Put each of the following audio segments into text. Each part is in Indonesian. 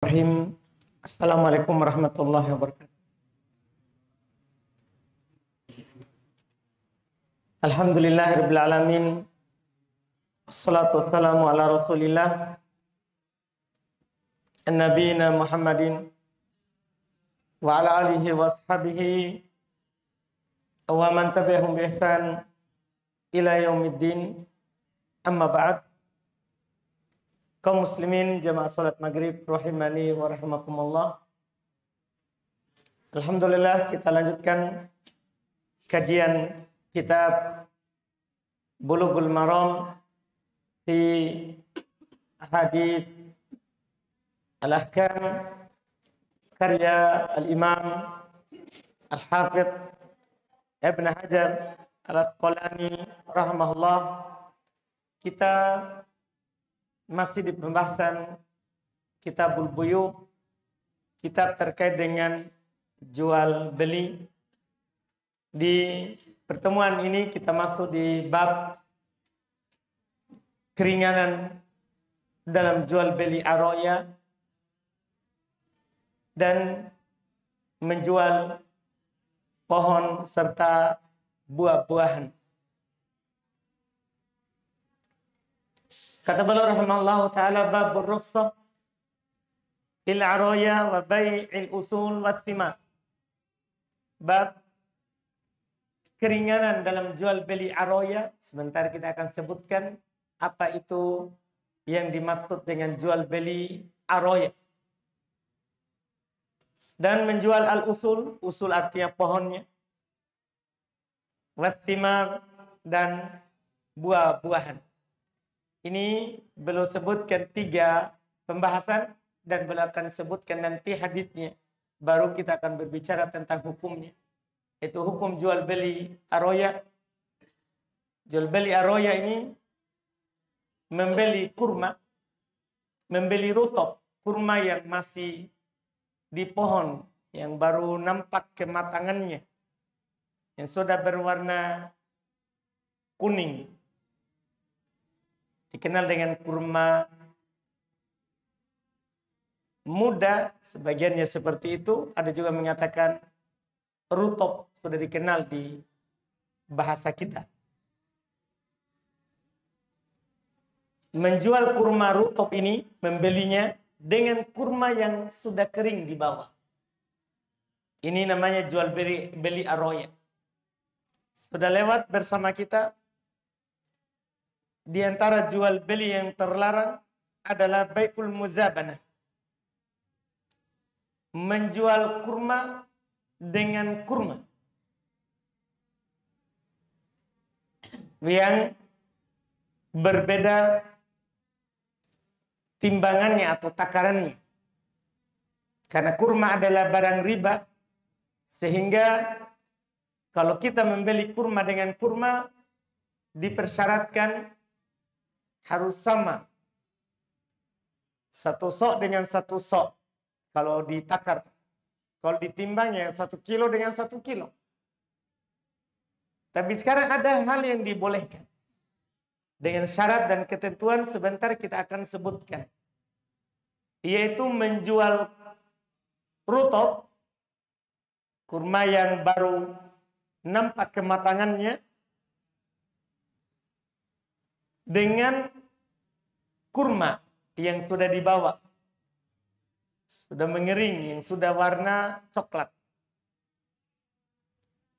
Bismillahirrahmanirrahim. Assalamualaikum warahmatullahi wabarakatuh. Alhamdulillahirabbil alamin. Wassalatu wassalamu ala Rasulillah nabiyina Muhammadin wa ala alihi wa ashabihi wa man tabi'ahum bi ihsan ila yaumiddin. Amma ba'd. Kaum muslimin jamaah salat maghrib rahimani wa rahimakumullah. Alhamdulillah, kita lanjutkan kajian kitab Bulughul Maram fi Ahadits Al-Ahkam karya Al-Imam Al-Hafidz Ibn Hajar Al-Asqalani rahimahullah. Kita masih di pembahasan Kitabul Buyu, kitab terkait dengan jual beli. Di pertemuan ini kita masuk di bab keringanan dalam jual beli aroya dan menjual pohon serta buah-buahan. Kata beliau rahimahullahu ta'ala, babur rukhsah fil aroya wa bai'il usul wa thimar. Bab keringanan dalam jual beli aroya. Sebentar kita akan sebutkan apa itu yang dimaksud dengan jual beli aroya. Dan menjual al-usul, usul artinya pohonnya, wasthimar dan buah-buahan. Ini beliau sebutkan 3 pembahasan dan beliau akan sebutkan nanti haditsnya. Baru kita akan berbicara tentang hukumnya. Itu hukum jual beli aroya. Jual beli aroya ini membeli kurma, membeli rutop, kurma yang masih di pohon, yang baru nampak kematangannya, yang sudah berwarna kuning, dikenal dengan kurma muda, sebagiannya seperti itu. Ada juga mengatakan rutop, sudah dikenal di bahasa kita. Menjual kurma rutop ini, membelinya dengan kurma yang sudah kering di bawah. Ini namanya jual beli aroya. Sudah lewat bersama kita. Di antara jual beli yang terlarang adalah bai'ul muzabanah. Menjual kurma dengan kurma yang berbeda timbangannya atau takarannya. Karena kurma adalah barang riba, sehingga kalau kita membeli kurma dengan kurma dipersyaratkan harus sama, satu sok dengan satu sok kalau ditakar. Kalau ditimbangnya 1 kilo dengan 1 kilo. Tapi sekarang ada hal yang dibolehkan dengan syarat dan ketentuan, sebentar kita akan sebutkan, yaitu menjual rutop, kurma yang baru nampak kematangannya, dengan kurma yang sudah dibawa, sudah mengering, yang sudah warna coklat.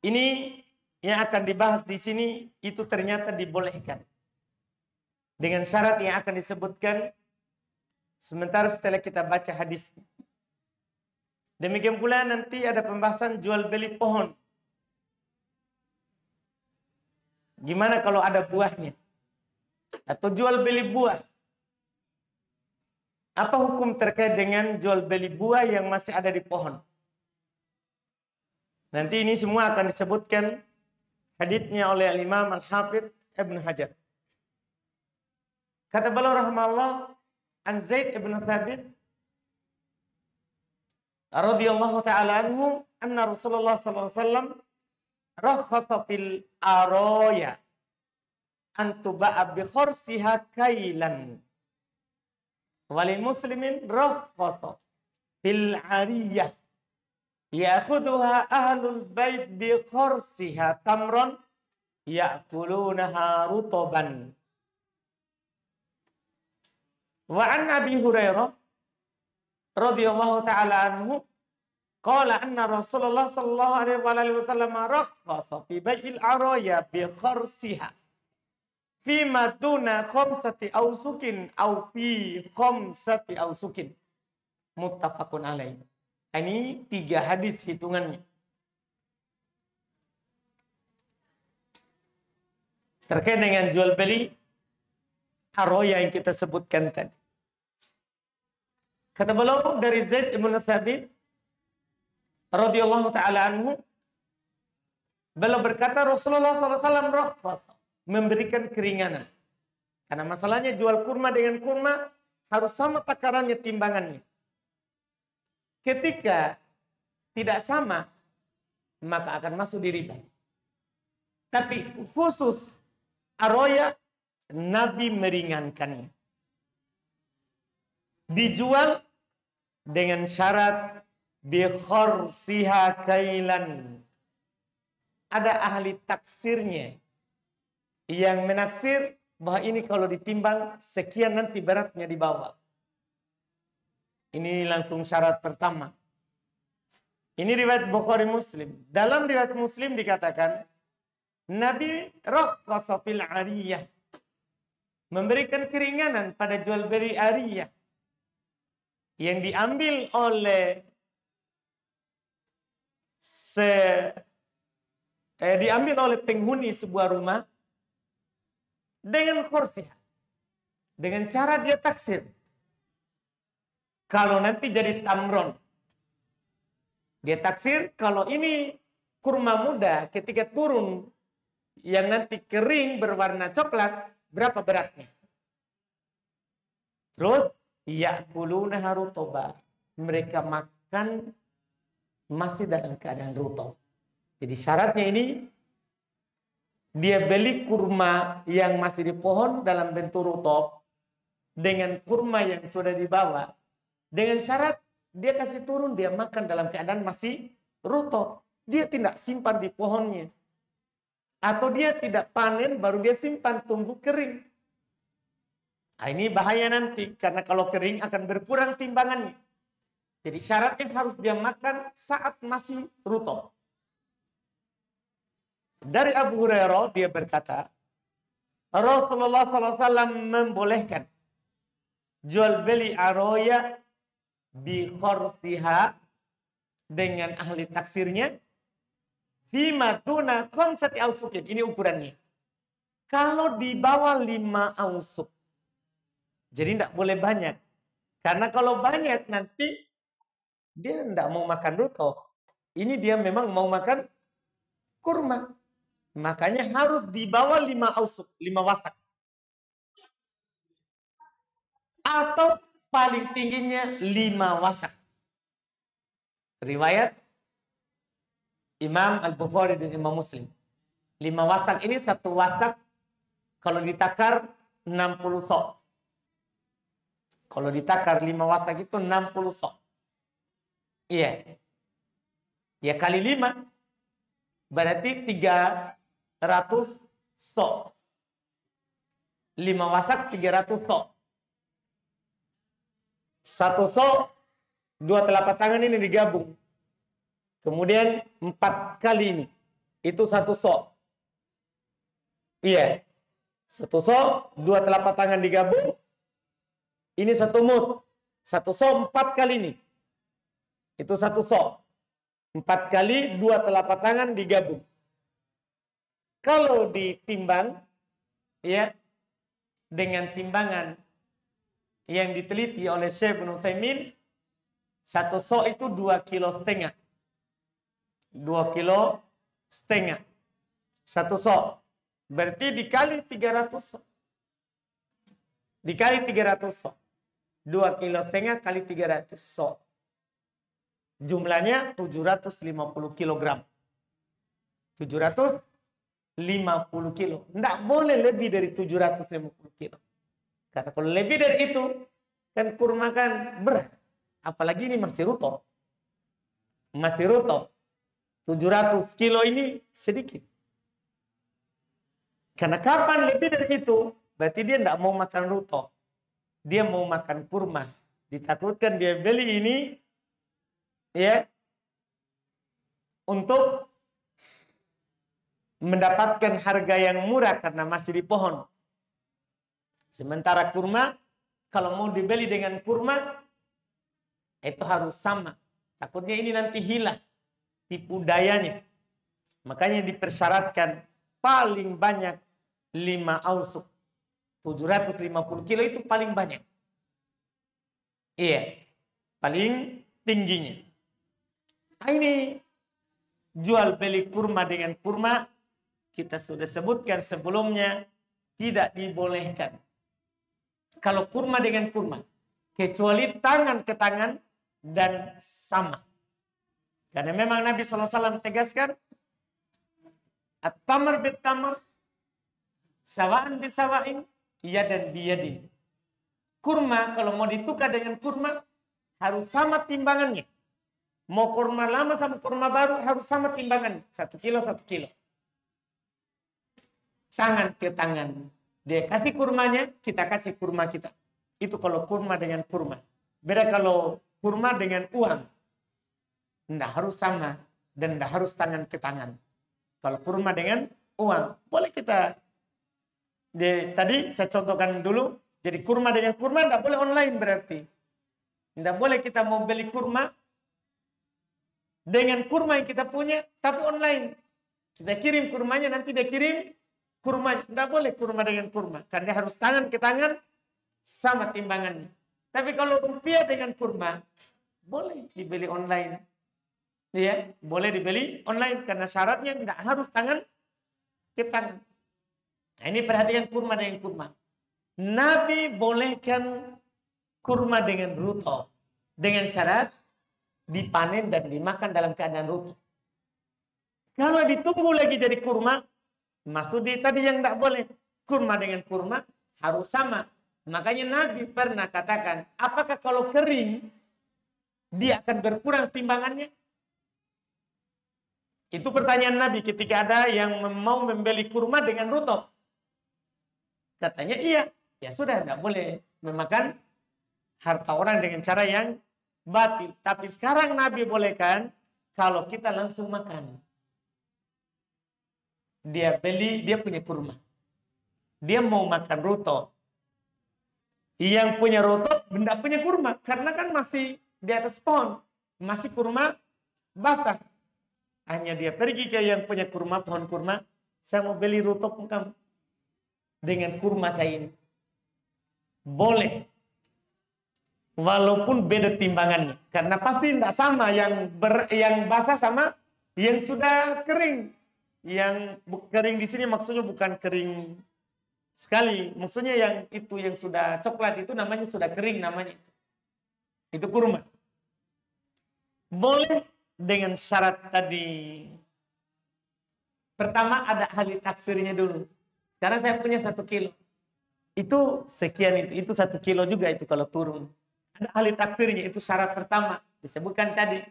Ini yang akan dibahas di sini, itu ternyata dibolehkan dengan syarat yang akan disebutkan sementara setelah kita baca hadis. Demikian pula nanti ada pembahasan jual beli pohon. Gimana kalau ada buahnya? Atau jual beli buah. Apa hukum terkait dengan jual beli buah yang masih ada di pohon? Nanti ini semua akan disebutkan haditsnya oleh Al-Imam Al-Hafidz Ibn Hajar. Kata beliau rahimahullah, an Zaid ibn Thabit radhiyallahu ta'ala anhu, anna Rasulullah sallallahu alaihi wasallam rakhasa fil aroya antuba'a bi khursiha kailan walil muslimin rakhasa fil ariyah ya'khudhuha ahlul bait bi khorsiha tamron ya'kulunaha rutoban. Wa an Abi Hurairah radhiyallahu ta'ala anhu qala anna Rasulullah sallallahu alaihi wasallam rakhasa fi bai'il araya bi khorsiha fi matuna khamsati ausukin au fi khamsati ausukin. Muttafaqun alaih. Ini 3 hadis hitungannya. Terkait dengan jual beli aroya yang kita sebutkan tadi. Kata beliau dari Zaid ibn Thabit radhiyallahu ta'ala anhu, beliau berkata Rasulullah SAW rakhasa, memberikan keringanan. Karena masalahnya jual kurma dengan kurma harus sama takarannya, timbangannya. Ketika tidak sama, maka akan masuk di riba. Tapi khusus aroya, Nabi meringankannya. Dijual dengan syarat bi khorsiha kailan. Ada ahli taksirnya yang menaksir bahwa ini kalau ditimbang sekian nanti beratnya di bawah. Ini langsung syarat pertama. Ini riwayat Bukhari Muslim. Dalam riwayat Muslim dikatakan Nabi rakhasa fil ariyah, memberikan keringanan pada jual beli ariyah yang diambil oleh penghuni sebuah rumah dengan khorsiha, dengan cara dia taksir. Kalau nanti jadi tamron, dia taksir kalau ini kurma muda ketika turun yang nanti kering berwarna coklat, berapa beratnya. Terus ya'kulunaha rutoba, mereka makan masih dalam keadaan rutop. Jadi syaratnya ini dia beli kurma yang masih di pohon dalam bentuk rutop dengan kurma yang sudah dibawa. Dengan syarat dia kasih turun, dia makan dalam keadaan masih rutop. Dia tidak simpan di pohonnya. Atau dia tidak panen baru dia simpan tunggu kering. Nah, ini bahaya nanti karena kalau kering akan berkurang timbangannya. Jadi syaratnya harus dia makan saat masih rutop. Dari Abu Hurairah dia berkata, Rasulullah SAW membolehkan jual beli aroya bi khorsiha dengan ahli taksirnya fima tuna khamsati ausukin. Ini ukurannya. Kalau di bawah 5 ausuk. Jadi tidak boleh banyak. Karena kalau banyak nanti dia tidak mau makan rutop. Ini dia memang mau makan kurma. Makanya harus di bawah 5 ausuk, 5 wasak. Atau paling tingginya 5 wasak. Riwayat Imam Al-Bukhari dan Imam Muslim. 5 wasak ini satu wasak kalau ditakar 60 sok. Kalau ditakar 5 wasak itu 60 sok. Iya. Ya kali 5 berarti 300 sok. 5 wasak 300 sok. 1 sok, 2 telapak tangan ini digabung. Kemudian 4 kali ini. Itu 1 sok. Iya. 1 sok, 2 telapak tangan digabung. Ini 1 mud. 1 sok 4 kali ini. Itu 1 sok. 4 kali 2 telapak tangan digabung. Kalau ditimbang, ya, dengan timbangan yang diteliti oleh Syekh Ibnu Utsaimin, 1 sok itu 2,5 kilo. 2,5 kilo. 1 sok. Berarti dikali 300 sok. Dikali 300 sok. 2,5 kilo kali 300 sok. Jumlahnya 750 kilogram. 750 kilo. Tidak boleh lebih dari 750 kilo. Karena kalau lebih dari itu, kan kurma kan berat. Apalagi ini masih rutop. Masih rutop. 700 kilo ini sedikit. Karena kapan lebih dari itu, berarti dia tidak mau makan rutop. Dia mau makan kurma. Ditakutkan dia beli ini, ya, untuk mendapatkan harga yang murah karena masih di pohon. Sementara kurma, kalau mau dibeli dengan kurma, itu harus sama. Takutnya ini nanti hilang tipu dayanya. Makanya dipersyaratkan paling banyak 5 ausuk. 750 kilo itu paling banyak. Iya, paling tingginya. Nah, ini jual beli kurma dengan kurma, kita sudah sebutkan sebelumnya, tidak dibolehkan. Kalau kurma dengan kurma, kecuali tangan ke tangan dan sama. Karena memang Nabi SAW tegaskan, at-tamar bit-tamar, sawa'an bisawa'in, yadan biyadin. Kurma kalau mau ditukar dengan kurma, harus sama timbangannya. Mau kurma lama sama kurma baru, harus sama timbangan. 1 kilo, 1 kilo. Tangan ke tangan. Dia kasih kurmanya, kita kasih kurma kita. Itu kalau kurma dengan kurma. Beda kalau kurma dengan uang. Tidak harus sama dan tidak harus tangan ke tangan. Kalau kurma dengan uang, boleh kita. Tadi saya contohkan dulu. Jadi kurma dengan kurma tidak boleh online berarti. Tidak boleh kita mau beli kurma dengan kurma yang kita punya, tapi online. Kita kirim kurmanya, nanti dia kirim kurma. Tidak boleh kurma dengan kurma. Karena dia harus tangan ke tangan, sama timbangannya. Tapi kalau rupiah dengan kurma, boleh dibeli online. Ya, boleh dibeli online. Karena syaratnya tidak harus tangan ke tangan. Nah, ini perhatikan kurma dengan kurma. Nabi bolehkan kurma dengan rutop. Dengan syarat dipanen dan dimakan dalam keadaan rutop. Kalau ditunggu lagi jadi kurma, maksudnya tadi yang tidak boleh. Kurma dengan kurma harus sama. Makanya Nabi pernah katakan, apakah kalau kering, dia akan berkurang timbangannya? Itu pertanyaan Nabi ketika ada yang mau membeli kurma dengan rutop. Katanya iya. Ya sudah, tidak boleh memakan harta orang dengan cara yang batil. Tapi sekarang Nabi bolehkan kalau kita langsung makan. Dia beli, dia punya kurma. Dia mau makan rutop. Yang punya rutop, tidak punya kurma. Karena kan masih di atas pohon. Masih kurma basah. Hanya dia pergi ke yang punya kurma, pohon kurma. Saya mau beli rutop kamu. Dengan kurma saya ini. Boleh. Walaupun beda timbangannya. Karena pasti tidak sama yang basah sama yang sudah kering. Yang kering di sini maksudnya bukan kering sekali. Maksudnya yang itu yang sudah coklat itu namanya sudah kering namanya. Itu kurma. Boleh dengan syarat tadi. Pertama ada ahli taksirnya dulu. Sekarang saya punya 1 kilo. Itu sekian itu 1 kilo juga itu kalau turun. Ada ahli taksirnya, itu syarat pertama. Disebutkan tadi.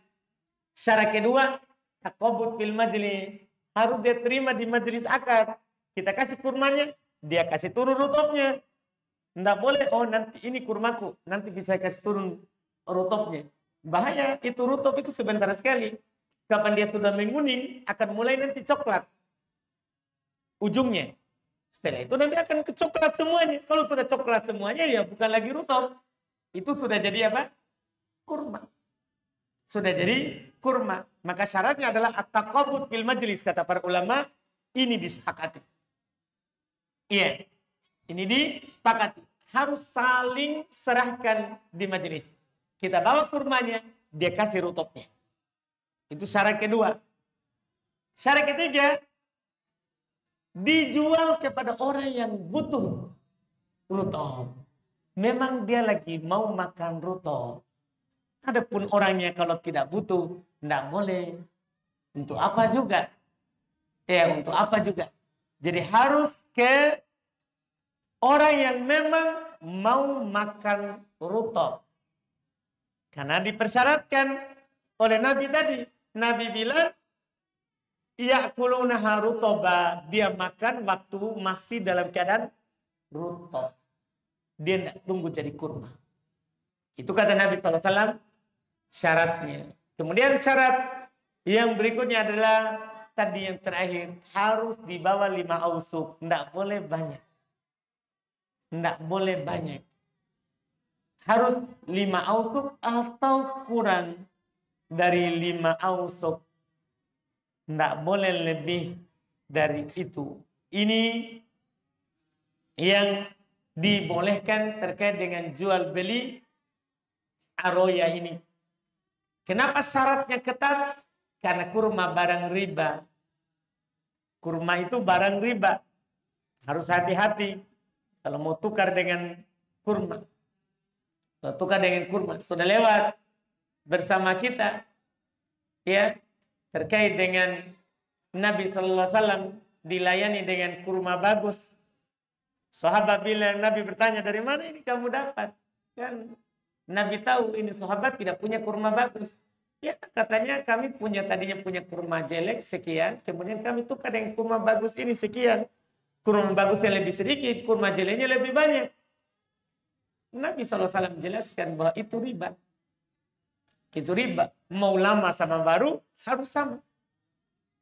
Syarat kedua, taqabud fil majlis. Harus dia terima di majelis akad. Kita kasih kurmanya, dia kasih turun rutopnya. Tidak boleh, oh nanti ini kurmaku, nanti bisa kasih turun rutopnya. Bahaya, itu rutop itu sebentar sekali. Kapan dia sudah menguning, akan mulai nanti coklat. Ujungnya. Setelah itu nanti akan ke coklat semuanya. Kalau sudah coklat semuanya, ya bukan lagi rutop. Itu sudah jadi apa? Kurma. Sudah jadi kurma. Maka syaratnya adalah at-taqabud fil majlis. Kata para ulama, ini disepakati. Iya. Ini disepakati. Harus saling serahkan di majelis. Kita bawa kurmanya, dia kasih rutopnya. Itu syarat kedua. Syarat ketiga, dijual kepada orang yang butuh rutop. Memang dia lagi mau makan rutop. Adapun orangnya kalau tidak butuh, tidak boleh. Untuk apa juga? Ya, untuk apa juga? Jadi harus ke orang yang memang mau makan rutop. Karena dipersyaratkan oleh Nabi tadi. Nabi bilang, ya'kulunaha rutoba. Dia makan waktu masih dalam keadaan rutob. Dia tidak tunggu jadi kurma. Itu kata Nabi SAW syaratnya. Kemudian syarat yang berikutnya adalah tadi yang terakhir. Harus di bawah 5 ausuk. Tidak boleh banyak. Tidak boleh banyak. Harus 5 ausuk atau kurang dari 5 ausuk. Tidak boleh lebih dari itu. Ini yang dibolehkan terkait dengan jual beli aroya ini. Kenapa syaratnya ketat? Karena kurma barang riba. Kurma itu barang riba. Harus hati-hati kalau mau tukar dengan kurma. Kalau tukar dengan kurma. Sudah lewat bersama kita. Ya. Terkait dengan Nabi Sallallahu Alaihi Wasallam dilayani dengan kurma bagus. Sahabat bilang, Nabi bertanya, dari mana ini kamu dapat? Kan Nabi tahu ini sahabat tidak punya kurma bagus. Ya katanya kami tadinya punya kurma jelek sekian. Kemudian kami tukar dengan kurma bagus ini sekian. Kurma bagusnya lebih sedikit, kurma jeleknya lebih banyak. Nabi SAW menjelaskan bahwa itu riba. Itu riba. Mau lama sama baru harus sama.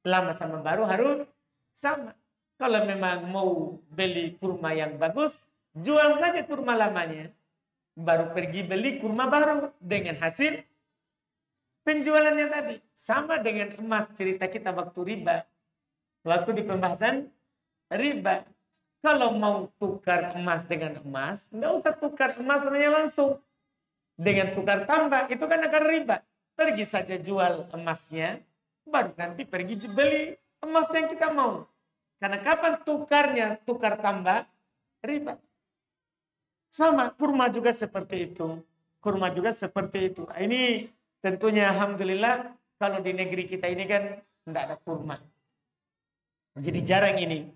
Lama sama baru harus sama. Kalau memang mau beli kurma yang bagus, jual saja kurma lamanya. Baru pergi beli kurma baru dengan hasil penjualannya tadi. Sama dengan emas cerita kita waktu riba. Waktu di pembahasan riba. Kalau mau tukar emas dengan emas, enggak usah tukar emasnya langsung. Dengan tukar tambah, itu kan akan riba. Pergi saja jual emasnya, baru nanti pergi beli emas yang kita mau. Karena kapan tukarnya, tukar tambah, riba. Sama, kurma juga seperti itu. Kurma juga seperti itu. Ini tentunya Alhamdulillah, kalau di negeri kita ini kan tidak ada kurma. Jadi jarang ini.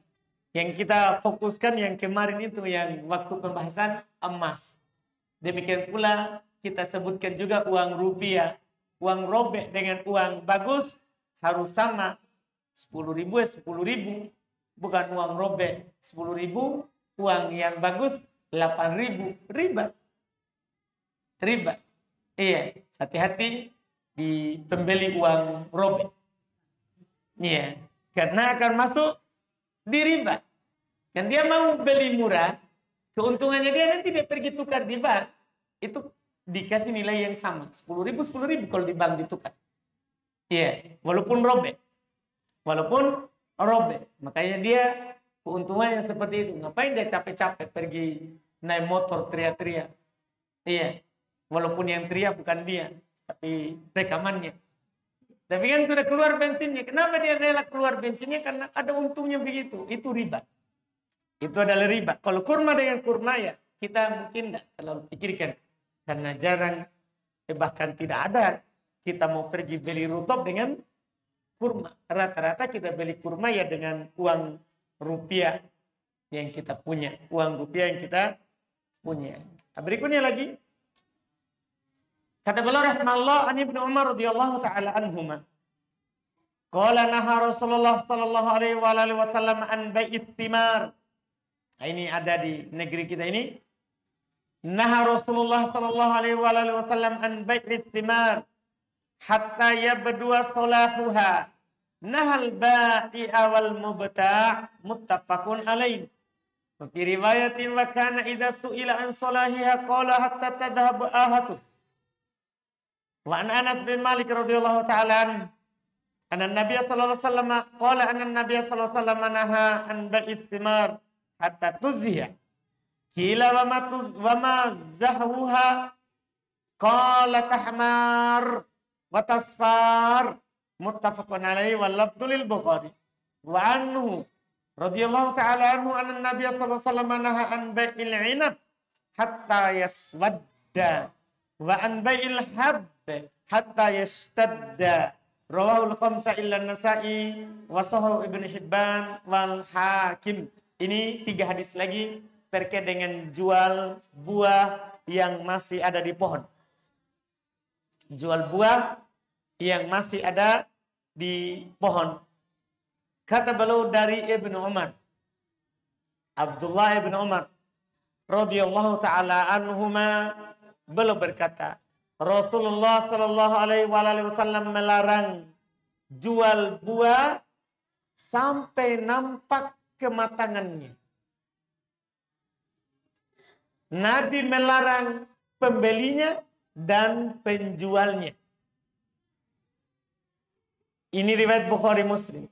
Yang kita fokuskan yang kemarin itu, yang waktu pembahasan emas. Demikian pula kita sebutkan juga uang rupiah. Uang robek dengan uang bagus harus sama. 10.000 ya 10.000. Bukan uang robek 10.000. Uang yang bagus 8.000. Riba. Riba. Iya. Hati-hati di pembeli uang robek. Iya. Karena akan masuk di riba. Kan dia mau beli murah. Keuntungannya dia nanti dia pergi tukar di bank. Itu dikasih nilai yang sama. 10.000 kalau di bank ditukar. Iya, walaupun robek. Walaupun robek. Makanya dia keuntungannya seperti itu. Ngapain dia capek-capek pergi naik motor teriak-teriak. Iya, walaupun yang teriak bukan dia. Tapi rekamannya. Tapi kan sudah keluar bensinnya. Kenapa dia rela keluar bensinnya? Karena ada untungnya begitu. Itu riba. Itu adalah riba. Kalau kurma dengan kurma ya, kita mungkin tidak terlalu pikirkan. Karena jarang, bahkan tidak ada. Kita mau pergi beli rutop dengan kurma. Rata-rata kita beli kurma ya dengan uang rupiah yang kita punya. Uang rupiah yang kita punya. Nah, berikutnya lagi. Kata beliau rahimahullah an Ibnu Umar radhiyallahu taala anhuma. Qala naha Rasulullah sallallahu alaihi wasallam an bai'ith thimar. Nah, ini ada di negeri kita ini. Naha Rasulullah sallallahu alaihi wasallam an bai'ith thimar hatta yabdu salahuha. Nahal ba'i'a wal mubta' muttafaqun alaih. Fi riwayatin wa kana idza su'ila an salahiha qala hatta tadhhabu ahatu. Wa an Anas bin Malik radhiyallahu ta'ala anna Nabiy sallallahu alaihi wasallam qala anna Nabiy sallallahu alaihi wasallam naha an bai'ith thimar hatta tuzhiya. Qila wa ma zahwuha qala tahmar wa tasfar muttafaqun alaihi wal lafdhu lil Bukhari. Wa anhu radhiyallahu ta'ala anhu anna Nabiy sallallahu alaihi wasallam naha an bai'il 'inab hatta yaswadda wa an bai'il habb hatta yashtadda. Rawahul khamsah illa Nasa'i wa sahih Ibnu Hibban wal Hakim. Ini 3 hadis lagi terkait dengan jual buah yang masih ada di pohon. jual buah yang masih ada di pohon. Kata beliau dari Ibnu Umar, Abdullah ibn Umar radhiyallahu taala anhuma, beliau berkata, Rasulullah sallallahu alaihi wasallam melarang jual buah sampai nampak kematangannya. Nabi melarang pembelinya dan penjualnya. Ini riwayat Bukhari Muslim.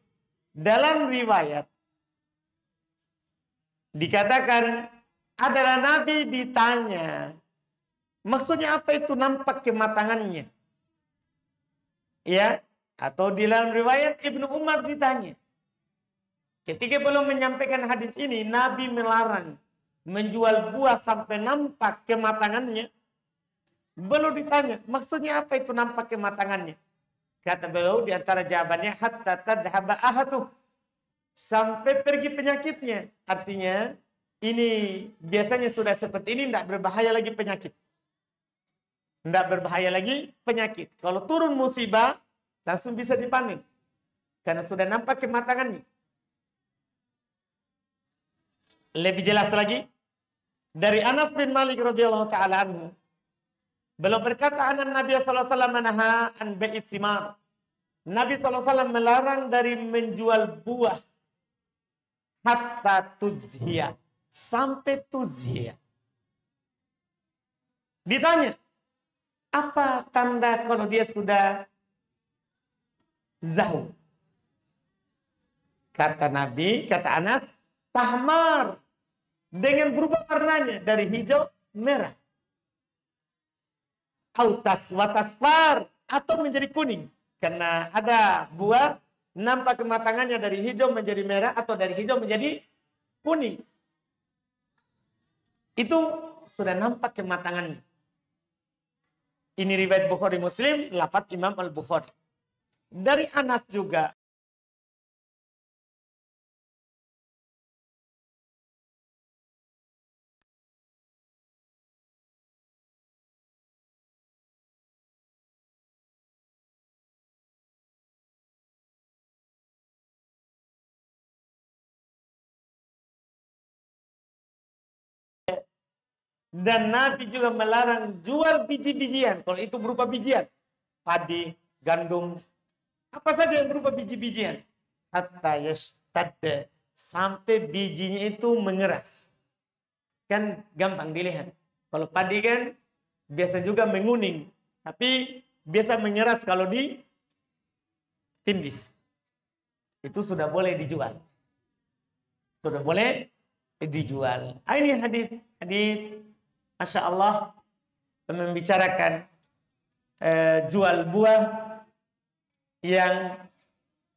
Dalam riwayat dikatakan adalah Nabi ditanya, maksudnya apa itu nampak kematangannya? Ya, atau di dalam riwayat Ibnu Umar ditanya. Ketika belum menyampaikan hadis ini, Nabi melarang menjual buah sampai nampak kematangannya. Belum ditanya, maksudnya apa itu nampak kematangannya? Kata beliau di antara jawabannya, hatta tadhhaba ahatuh, sampai pergi penyakitnya. Artinya ini biasanya sudah seperti ini, tidak berbahaya lagi penyakit. Tidak berbahaya lagi penyakit. Kalau turun musibah, langsung bisa dipanen. Karena sudah nampak kematangannya. Lebih jelas lagi, dari Anas bin Malik radhiyallahu ta'ala anhu, beliau berkata, anan Nabi sallallahu alaihi wasallam naha an bai'is thimar. Nabi sallallahu alaihi wasallam melarang dari menjual buah hatta tuzhiya, sampai tuzhiya. Ditanya, apa tanda kalau dia sudah zahu? Kata Nabi, kata Anas, tahmar, dengan berubah warnanya dari hijau merah. Autas watasfar, atau menjadi kuning. Karena ada buah nampak kematangannya dari hijau menjadi merah atau dari hijau menjadi kuning. Itu sudah nampak kematangannya. Ini riwayat Bukhari Muslim, lafaz Imam Al-Bukhari. Dari Anas juga, dan Nabi juga melarang jual biji-bijian. Kalau itu berupa bijian, padi, gandum, apa saja yang berupa biji-bijian. Hatta yashtadda, sampai bijinya itu mengeras. Kan gampang dilihat. Kalau padi kan biasa juga menguning, tapi biasa mengeras kalau ditindis. Itu sudah boleh dijual. Sudah boleh dijual. Ini hadis Masya Allah membicarakan jual buah yang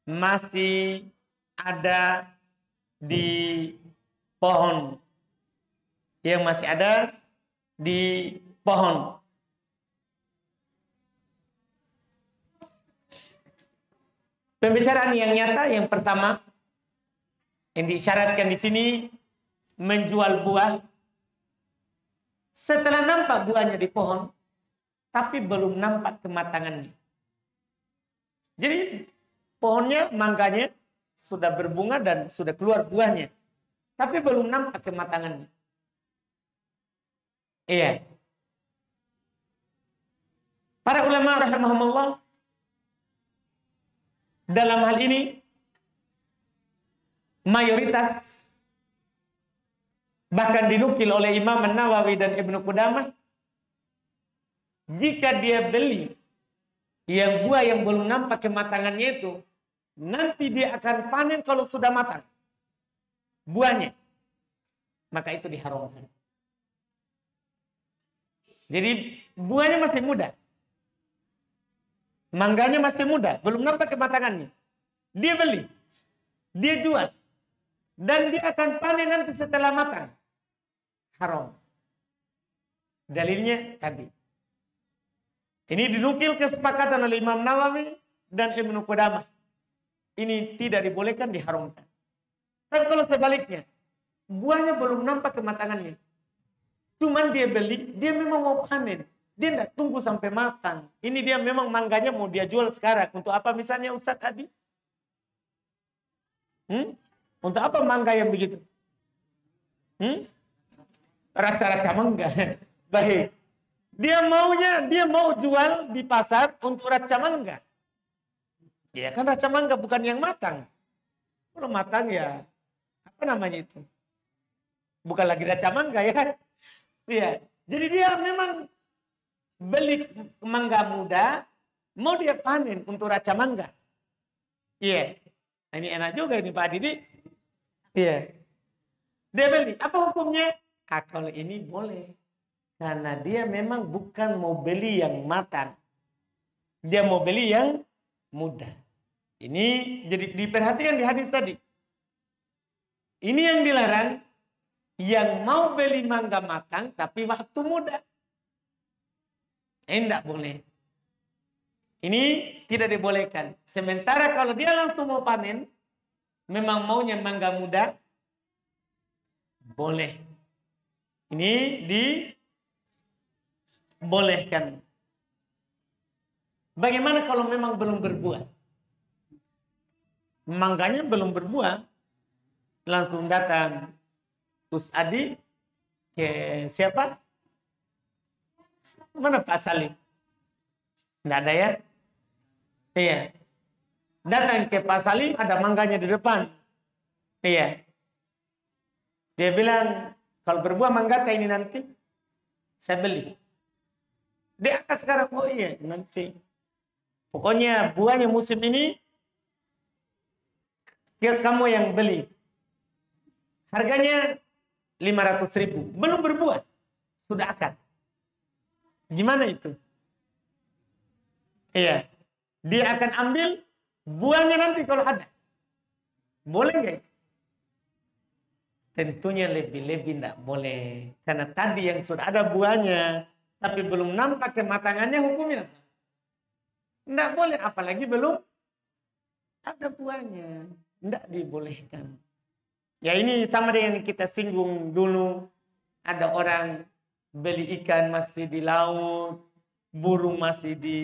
masih ada di pohon. Yang masih ada di pohon. Pembicaraan yang nyata yang pertama yang disyaratkan di sini, menjual buah setelah nampak buahnya di pohon, tapi belum nampak kematangannya. Jadi pohonnya, mangganya sudah berbunga dan sudah keluar buahnya, tapi belum nampak kematangannya. Iya. Para ulama rahimahumullah dalam hal ini mayoritas, bahkan dinukil oleh Imam An-Nawawi dan Ibnu Qudamah, jika dia beli yang buah yang belum nampak kematangannya itu, nanti dia akan panen kalau sudah matang buahnya, maka itu diharamkan. Jadi buahnya masih muda, mangganya masih muda, belum nampak kematangannya, dia beli, dia jual, dan dia akan panen nanti setelah matang. Haram. Dalilnya tadi. Ini dinukil kesepakatan oleh Imam Nawawi dan Ibnu Qudamah. Ini tidak dibolehkan, diharamkan. Tapi kalau sebaliknya, buahnya belum nampak kematangannya, cuman dia beli, dia memang mau panen, Dia tidak tunggu sampai matang. Ini dia memang mangganya mau dia jual sekarang. Untuk apa misalnya Ustadz Adi? Untuk apa mangga yang begitu? Raca-raca mangga. Baik. Dia mau jual di pasar untuk raca mangga. Ya kan raca mangga bukan yang matang. Kalau matang ya, apa namanya itu? Bukan lagi raca mangga ya. Iya. Jadi dia memang beli mangga muda, mau dia panen untuk raca mangga. Iya. Ini enak juga ini Pak Didi. Iya. Dia beli. Apa hukumnya? Kalau ini boleh. Karena dia memang bukan mau beli yang matang. Dia mau beli yang muda. Ini jadi diperhatikan di hadis tadi. Ini yang dilarang. Yang mau beli mangga matang tapi waktu muda. Tidak boleh. Ini tidak dibolehkan. Sementara kalau dia langsung mau panen, memang maunya mangga muda, boleh. Ini dibolehkan. Bagaimana kalau memang belum berbuah? Mangganya belum berbuah, langsung datang Adi ke siapa? Mana Pak Salim? Tidak ada ya? Iya. Datang ke Pak Salim, ada mangganya di depan. Iya. Dia bilang, kalau berbuah mangga ini nanti, saya beli. Dia akan sekarang, oh iya, nanti. Pokoknya buahnya musim ini, kamu yang beli. Harganya 500.000. Belum berbuah. Sudah akan. Gimana itu? Iya. Dia akan ambil buahnya nanti kalau ada. Boleh nggak? Tentunya lebih-lebih tidak boleh. Karena tadi yang sudah ada buahnya, tapi belum nampak kematangannya, hukumnya tidak boleh. Apalagi belum ada buahnya. Tidak dibolehkan. Ya ini sama dengan kita singgung dulu. Ada orang beli ikan masih di laut, burung masih di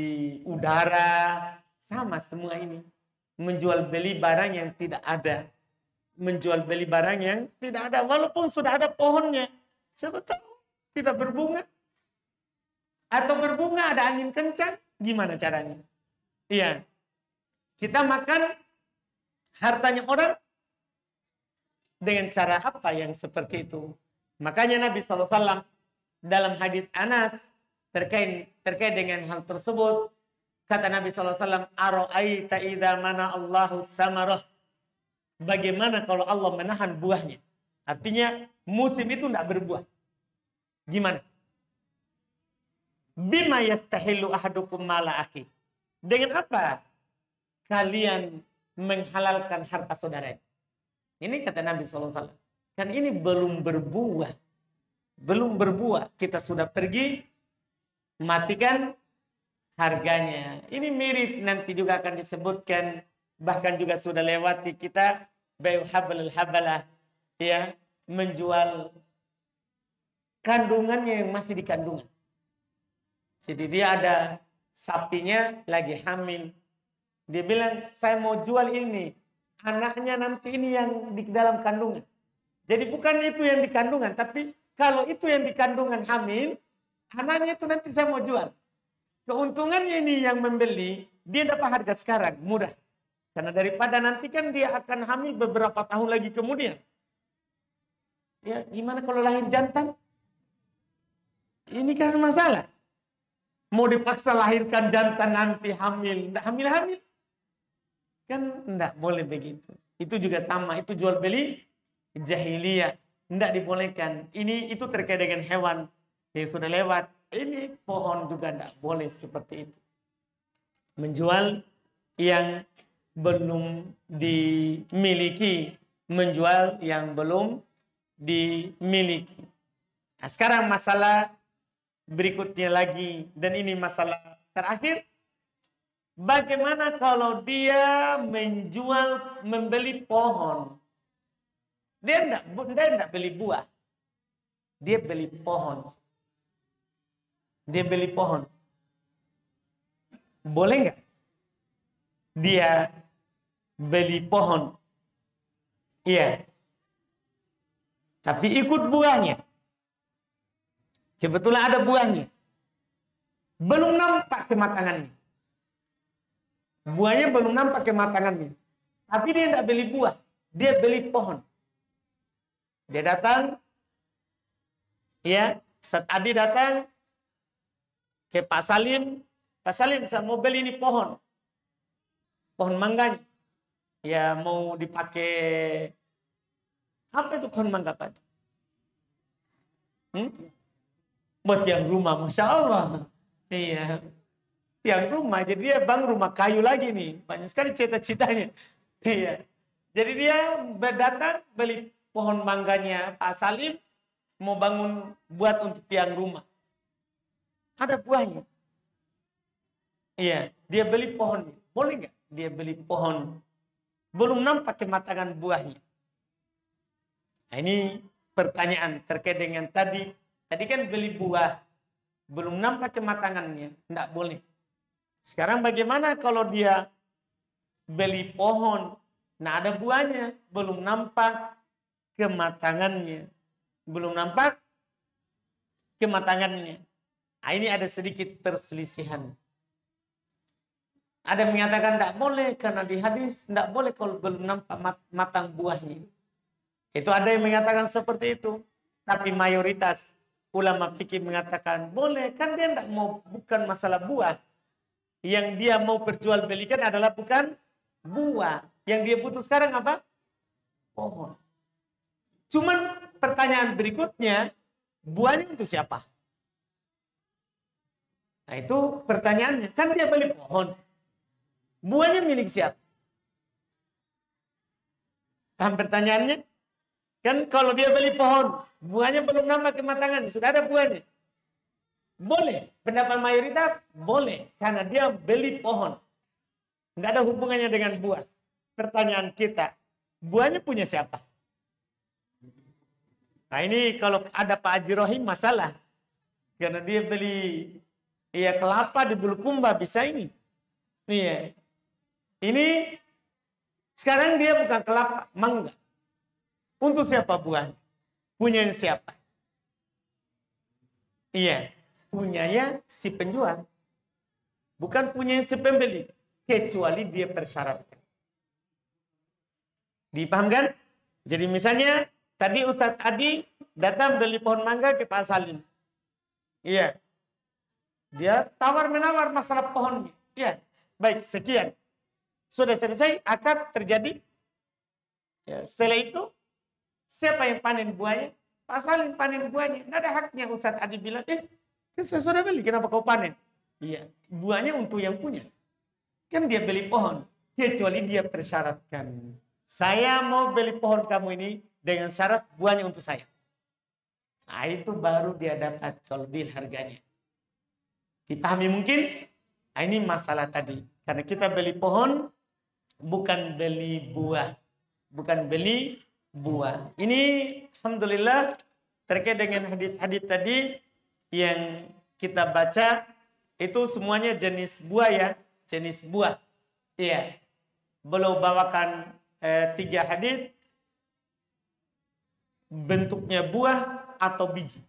udara. Sama semua ini. Menjual beli barang yang tidak ada. Menjual beli barang yang tidak ada. Walaupun sudah ada pohonnya. Siapa tahu tidak berbunga. Atau berbunga ada angin kencang. Gimana caranya? Iya. Kita makan hartanya orang dengan cara apa yang seperti itu. Makanya Nabi SAW dalam hadis Anas terkait dengan hal tersebut, kata Nabi SAW, Aro'aita idha mana Allahu samarah. Bagaimana kalau Allah menahan buahnya? Artinya musim itu tidak berbuah. Gimana? Bima yastahilu ahadukum mala akhi. Dengan apa kalian menghalalkan harta saudara? Ini kata Nabi SAW. Kan ini belum berbuah. Belum berbuah. Kita sudah pergi matikan harganya. Ini mirip nanti juga akan disebutkan. Bahkan juga sudah lewati kita. Bayu habalul habalah. Ya, menjual kandungannya yang masih di kandungan. Jadi dia ada sapinya lagi hamil. Dia bilang, saya mau jual ini. Anaknya nanti ini yang di dalam kandungan. Jadi bukan itu yang di kandungan. Tapi kalau itu yang di kandungan hamil, anaknya itu nanti saya mau jual. Keuntungannya ini yang membeli, dia dapat harga sekarang, murah. Karena daripada nanti kan dia akan hamil beberapa tahun lagi kemudian. Ya, gimana kalau lahir jantan? Ini kan masalah. Mau dipaksa lahirkan jantan nanti hamil. Tidak hamil-hamil. Kan tidak boleh begitu. Itu juga sama. Itu jual beli jahiliyah. Tidak dibolehkan. Itu terkait dengan hewan yang sudah lewat. Ini pohon juga tidak boleh seperti itu. Menjual yang belum dimiliki. Menjual yang belum dimiliki. Nah, sekarang masalah berikutnya lagi. Dan ini masalah terakhir. Bagaimana kalau dia membeli pohon? Dia tidak beli buah. Dia beli pohon. dia beli pohon. Boleh nggak dia beli pohon? Iya. Tapi ikut buahnya. Kebetulan ada buahnya. Belum nampak kematangannya. Buahnya belum nampak kematangannya. Tapi dia tidak beli buah. Dia beli pohon. Dia datang. Ya, Ustaz Adi datang ke Pak Salim. Pak Salim, saya mau beli ini pohon. Pohon mangganya. Ya, mau dipakai. Apa itu pohon mangga, Pak? Buat tiang rumah, Masya Allah. Iya. Tiang rumah, jadi dia bang rumah kayu lagi nih. Banyak sekali cita-citanya. Iya. Jadi dia datang beli pohon mangganya Pak Salim. Mau bangun buat untuk tiang rumah. Ada buahnya. Iya. Dia beli pohonnya. Boleh nggak dia beli pohon? Belum nampak kematangan buahnya. Nah, ini pertanyaan terkait dengan tadi. Tadi kan beli buah. Belum nampak kematangannya. Tidak boleh. Sekarang bagaimana kalau dia beli pohon. Nah ada buahnya. Belum nampak kematangannya. Belum nampak kematangannya. Nah, ini ada sedikit perselisihan. Ada yang mengatakan tidak boleh. Karena di hadis tidak boleh kalau belum nampak matang buahnya. Itu ada yang mengatakan seperti itu. Tapi mayoritas ulama fikih mengatakan boleh. Kan dia tidak mau, bukan masalah buah. Yang dia mau perjualbelikan adalah bukan buah. Yang dia butuh sekarang apa? Pohon. Cuman pertanyaan berikutnya, buahnya untuk siapa? Nah itu pertanyaannya. Kan dia beli pohon. Buahnya milik siapa? Paham pertanyaannya? Kan kalau dia beli pohon, buahnya belum nampak kematangan, sudah ada buahnya. Boleh. Pendapat mayoritas, boleh. Karena dia beli pohon. Nggak ada hubungannya dengan buah. Pertanyaan kita, buahnya punya siapa? Nah ini kalau ada Pak Haji Rohim masalah. Karena dia beli kelapa di Bulukumba bisa ini. Iya. Ini sekarang dia bukan kelapa, mangga. Untuk siapa buahnya? Punya siapa? Iya. Punyanya si penjual. Bukan punya si pembeli. Kecuali dia persyaratkan. Dipahamkan? Jadi misalnya tadi Ustadz Adi datang beli pohon mangga ke Pak Salim. Iya. Dia tawar-menawar masalah pohonnya. Iya. Baik, sekian. Sudah selesai, akad terjadi. Ya, setelah itu, siapa yang panen buahnya? Pak Salim panen buahnya. Tidak ada haknya Ustadz Adi bilang, saya sudah beli, kenapa kau panen? Iya, buahnya untuk yang punya. Kan dia beli pohon. Kecuali dia persyaratkan. Saya mau beli pohon kamu ini dengan syarat buahnya untuk saya. Nah itu baru dia dapat kalau deal harganya. Dipahami mungkin? Nah, ini masalah tadi. Karena kita beli pohon, bukan beli buah. Bukan beli buah. Ini alhamdulillah terkait dengan hadis-hadis tadi yang kita baca itu semuanya jenis buah ya, jenis buah. Iya. Beliau bawakan 3 hadis bentuknya buah atau biji.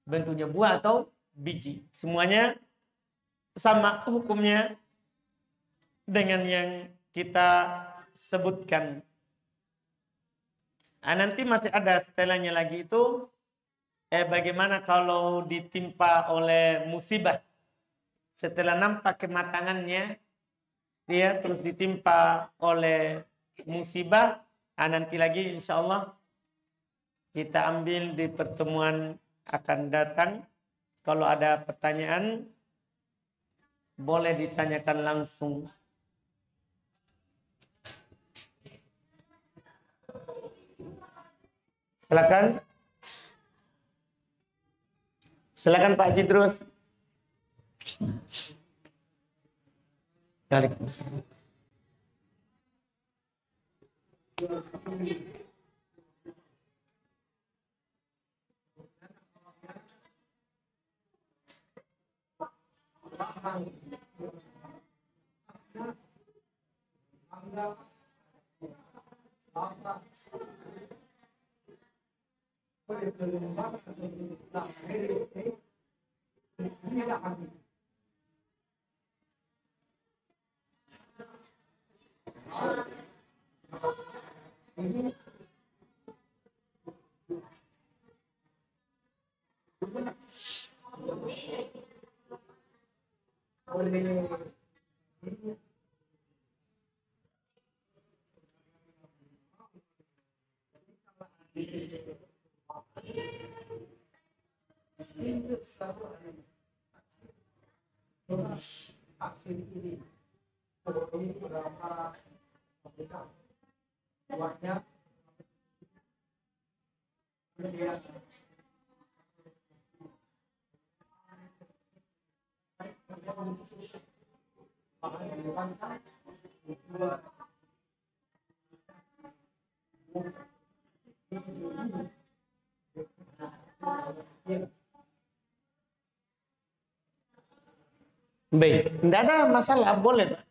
Bentuknya buah atau biji. Semuanya sama hukumnya dengan yang kita sebutkan. Nah, nanti masih ada setelahnya lagi itu bagaimana kalau ditimpa oleh musibah. Setelah nampak kematangannya, dia terus ditimpa oleh musibah. Nah, nanti lagi insya Allah kita ambil di pertemuan akan datang. Kalau ada pertanyaan, boleh ditanyakan langsung. Silakan. Silakan Pak Haji terus. Waalaikumsalam. Baik, tidak ada masalah, boleh Pak.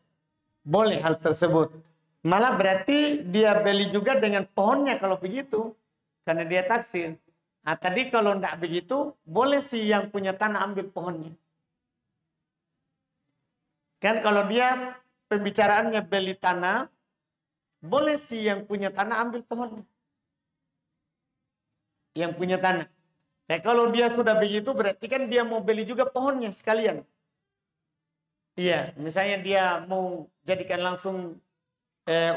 Boleh hal tersebut. Malah berarti dia beli juga dengan pohonnya kalau begitu. Karena dia taksir. Nah, tadi kalau tidak begitu, boleh sih yang punya tanah ambil pohonnya. Kan kalau dia pembicaraannya beli tanah, boleh sih yang punya tanah ambil pohonnya. Yang punya tanah. Kalau dia sudah begitu, berarti kan dia mau beli juga pohonnya sekalian. Iya, misalnya dia mau jadikan langsung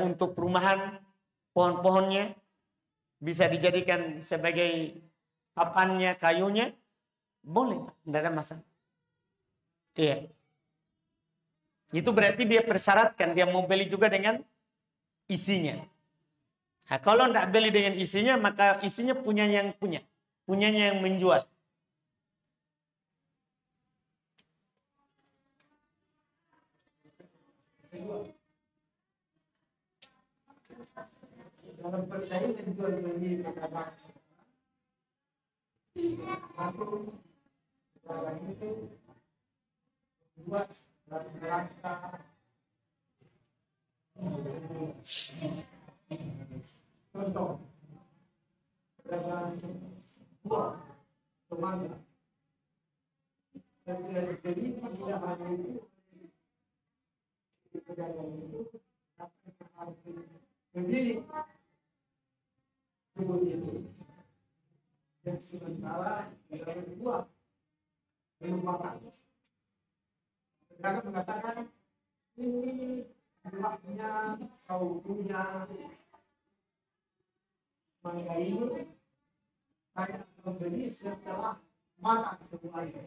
untuk perumahan, pohon-pohonnya bisa dijadikan sebagai papannya, kayunya, boleh, tidak ada masalah. Iya. Itu berarti dia persyaratkan, dia mau beli juga dengan isinya. Nah, kalau tidak beli dengan isinya, maka isinya punyanya yang menjual. Dalam persaingan jual beli perkataan barang itu buat rasa contoh dalam buah semangka dan beli tidak hanya itu pedagang itu tapi harus memilih itu dan sementara dalam buah belum matang. Pedagang mengatakan ini buahnya saudunya mangga ini saya membeli setelah matang semuanya.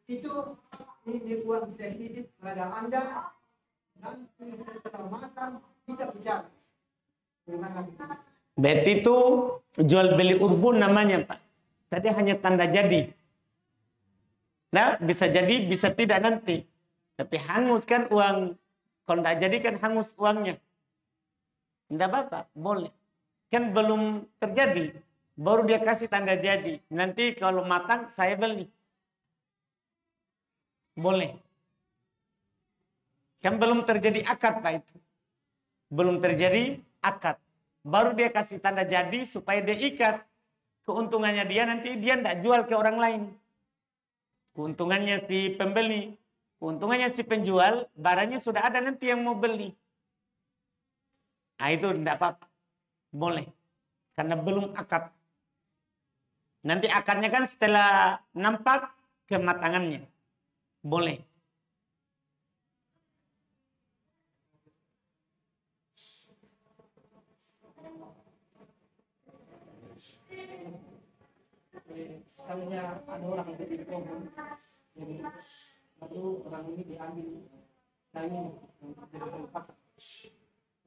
Itu ini uang sedikit pada Anda nanti setelah matang tidak bicara. Berarti itu jual beli urbun namanya Pak. Tadi hanya tanda jadi. Nah, bisa jadi, bisa tidak nanti. Tapi hangus kan uang. Kalau tidak jadi kan hangus uangnya. Tidak apa-apa, boleh. Kan belum terjadi. Baru dia kasih tanda jadi. Nanti kalau matang saya beli. Boleh. Kan belum terjadi akad Pak itu. Belum terjadi akad. Baru dia kasih tanda jadi supaya dia ikat. Keuntungannya dia nanti dia tidak jual ke orang lain. Keuntungannya si pembeli. Keuntungannya si penjual. Barangnya sudah ada nanti yang mau beli. Nah itu tidak apa-apa. Boleh. Karena belum akad. Nanti akadnya kan setelah nampak kematangannya. Boleh. Misalnya ada orang yang jadi pohon, jadi lalu orang ini diambil kayu untuk jadi tempat.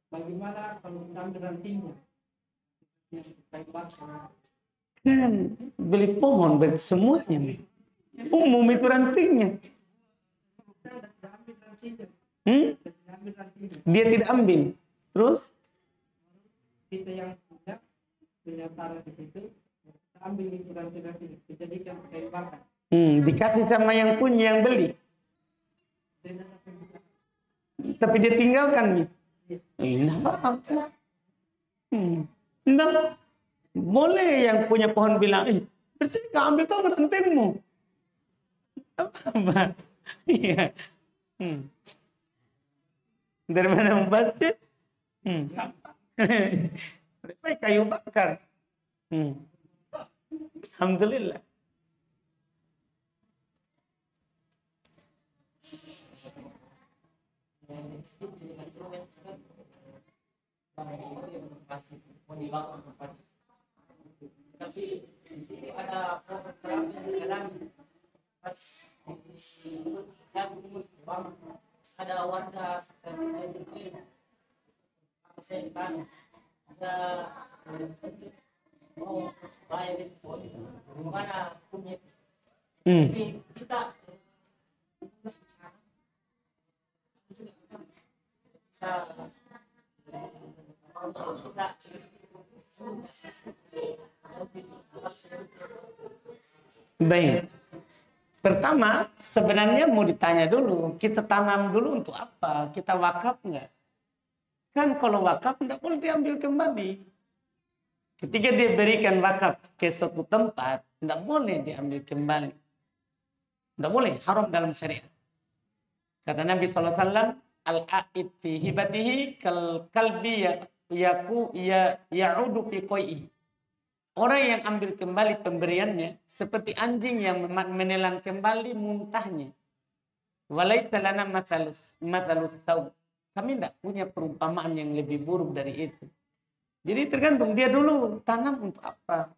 Bagaimana kalau kita ambil rantingnya? Yang kayu bakar. Kan beli pohon berarti semuanya. Umum itu rantingnya. Dia tidak ambil. Terus? Kita yang punya tanah di situ, kita ambil itu ranting-ranting, dijadikan kayu bakar. Dikasih sama yang punya yang beli. Tapi dia tinggalkan nih. Nah, apa? Nah, boleh yang punya pohon bilang, bersih, ambil tuh rantingmu. Apa? Iya. Daripada membasnya, lebih baik kayu bakar. Alhamdulillah. Tapi di sini ada program yang jalan pas ada warga sekitar ada mau bayar gimana punya tapi kita Baik. Pertama, sebenarnya mau ditanya dulu, kita tanam dulu untuk apa? Kita wakaf nggak? Kan kalau wakaf nggak boleh diambil kembali. Ketika dia berikan wakaf ke suatu tempat, nggak boleh diambil kembali. Nggak boleh, haram dalam syariat. Kata Nabi SAW, al-a'id fi hibatihi kal kalbi ya'udu fi qoi'i. Orang yang ambil kembali pemberiannya seperti anjing yang menelan kembali muntahnya. Walaysa lana mathalus saw. Kami tidak punya perumpamaan yang lebih buruk dari itu. Jadi tergantung dia dulu tanam untuk apa.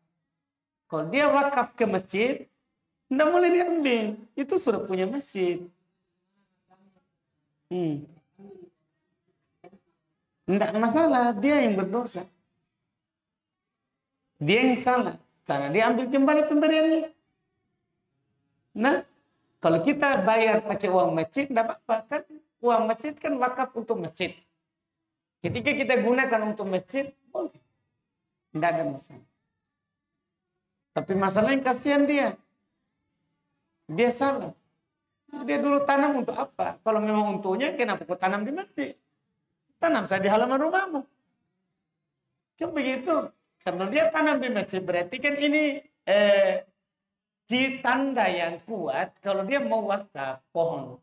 Kalau dia wakaf ke masjid, tidak boleh diambil. Itu sudah punya masjid. Tidak masalah, dia yang berdosa. Dia yang salah. Karena dia ambil kembali pemberiannya. Nah, kalau kita bayar pakai uang masjid, tidak apa-apa. Kan uang masjid kan wakaf untuk masjid. Ketika kita gunakan untuk masjid, boleh. Tidak ada masalah. Tapi masalahnya kasihan dia. Dia salah. Dia dulu tanam untuk apa? Kalau memang untungnya, kenapa kau tanam di masjid? Tanam saja di halaman rumahmu. Kan begitu. Karena dia tanam di masjid, berarti kan ini tanda yang kuat kalau dia mau wakaf pohon.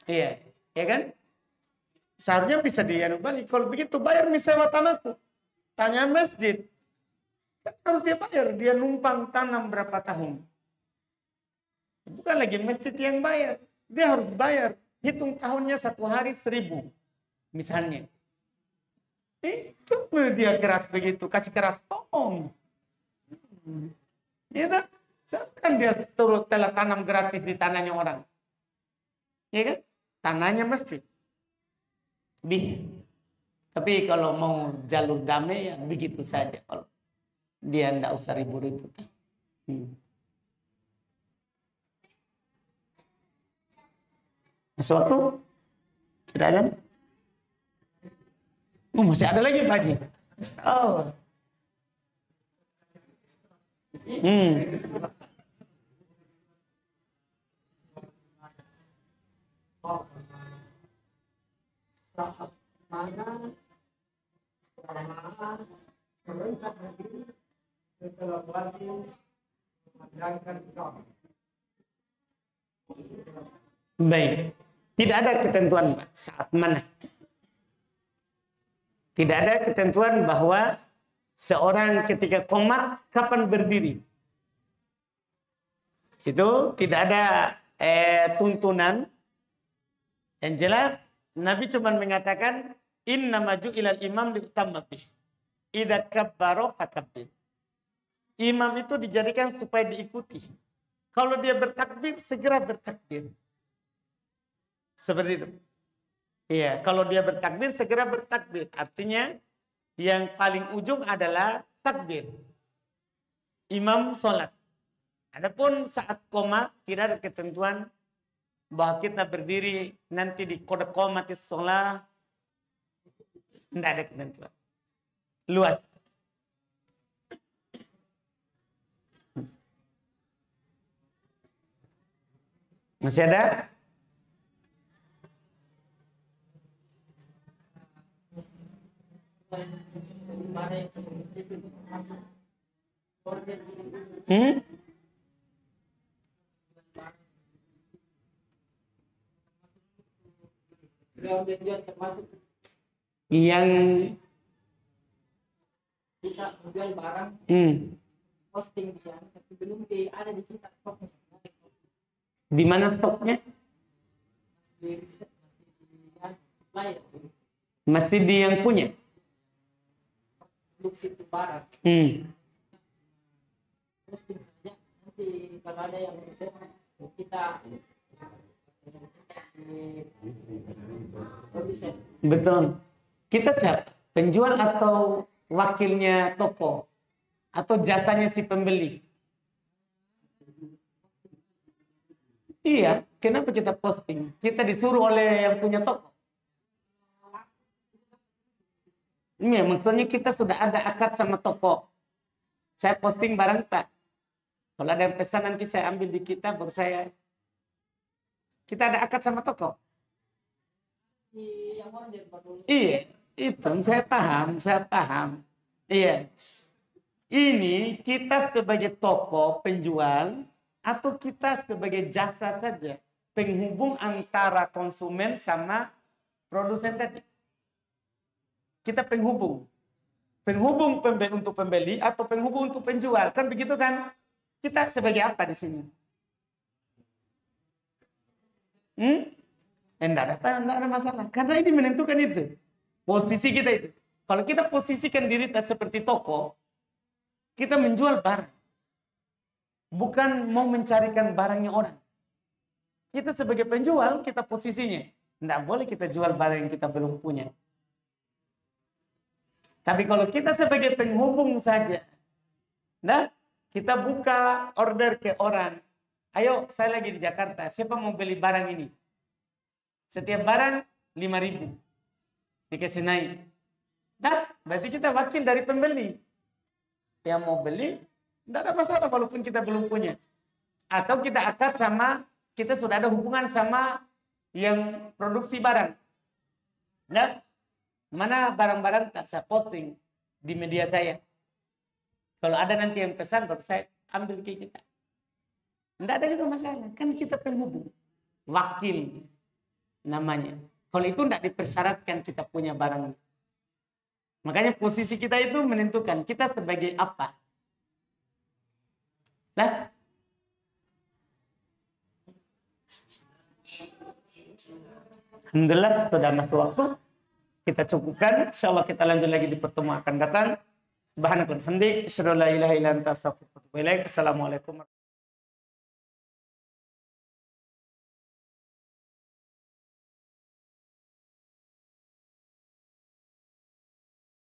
Iya, ya kan? Seharusnya bisa balik. Kalau begitu bayar sewa tanahku. Tanya masjid. Kan harus dia bayar. Dia numpang tanam berapa tahun. Bukan lagi masjid yang bayar. Dia harus bayar. Hitung tahunnya 1 hari 1.000. Misalnya. Itu dia keras begitu. Kasih keras tolong. Ya kan? Kan dia telah tanam gratis di tanahnya orang. Ya kan? Tanahnya masjid. Bisa. Tapi kalau mau jalur damai ya begitu saja. Kalau dia tidak usah ribut-ribut. Sesuatu? Tidak ada? Masih ada lagi pagi. Oh. Baik. Tidak ada ketentuan saat mana. Tidak ada ketentuan bahwa seorang ketika qomat kapan berdiri. Itu tidak ada tuntunan. Yang jelas Nabi cuma mengatakan innama ju'ilal imam liutamma bih. Idza kabbara fakabbir. Imam itu dijadikan supaya diikuti. Kalau dia bertakbir, segera bertakbir. Seperti itu. Iya, kalau dia bertakbir, segera bertakbir. Artinya yang paling ujung adalah takbir. Imam sholat. Adapun saat qomat tidak ada ketentuan bahwa kita berdiri nanti di qad qomatis sholat. Tidak ada ketentuan. Luas. Masih ada? Hmm? Yang kita jual barang posting dia tapi belum ada di kita stoknya. Di mana stoknya? Masih di yang punya. Produksi itu barang. Posting saja nanti kalau ada yang kita produsen. Betul. Kita siapa? Penjual atau wakilnya toko? Atau jasanya si pembeli? Iya, kenapa kita posting? Kita disuruh oleh yang punya toko. Iya, maksudnya kita sudah ada akad sama toko. Saya posting barang tak. Kalau ada yang pesan nanti saya ambil di kita, baru saya. Kita ada akad sama toko. Iya, itu saya paham. Iya. Ini kita sebagai toko penjual atau kita sebagai jasa saja penghubung antara konsumen sama produsen tadi. Kita penghubung untuk pembeli atau penghubung untuk penjual, kan begitu kan? Kita sebagai apa di sini? Enggak ada masalah. Karena ini menentukan itu. Posisi kita itu. Kalau kita posisikan diri kita seperti toko, kita menjual barang. Bukan mau mencarikan barangnya orang. Kita sebagai penjual, kita posisinya. Enggak boleh kita jual barang yang kita belum punya. Tapi kalau kita sebagai penghubung saja, nah, kita buka order ke orang. Ayo, saya lagi di Jakarta. Siapa mau beli barang ini? Setiap barang 5.000. Dikasih naik. Dan berarti kita wakil dari pembeli. Yang mau beli, tidak ada masalah walaupun kita belum punya. Atau kita akad sama, kita sudah ada hubungan sama yang produksi barang. Dan mana barang-barang tak saya posting di media saya. Kalau ada nanti yang pesan, baru saya ambil ke kita. Tidak ada juga masalah. Kan kita penghubung. Wakil namanya. Kalau itu tidak dipersyaratkan kita punya barang. Makanya posisi kita itu menentukan kita sebagai apa. Nah, alhamdulillah sudah masuk waktu. Kita cukupkan. InsyaAllah kita lanjut lagi di pertemuan akan datang. Subhanakallahumma wa bihamdika asyhadu an la ilaha illa anta astaghfiruka wa atubu ilaik. Assalamualaikum.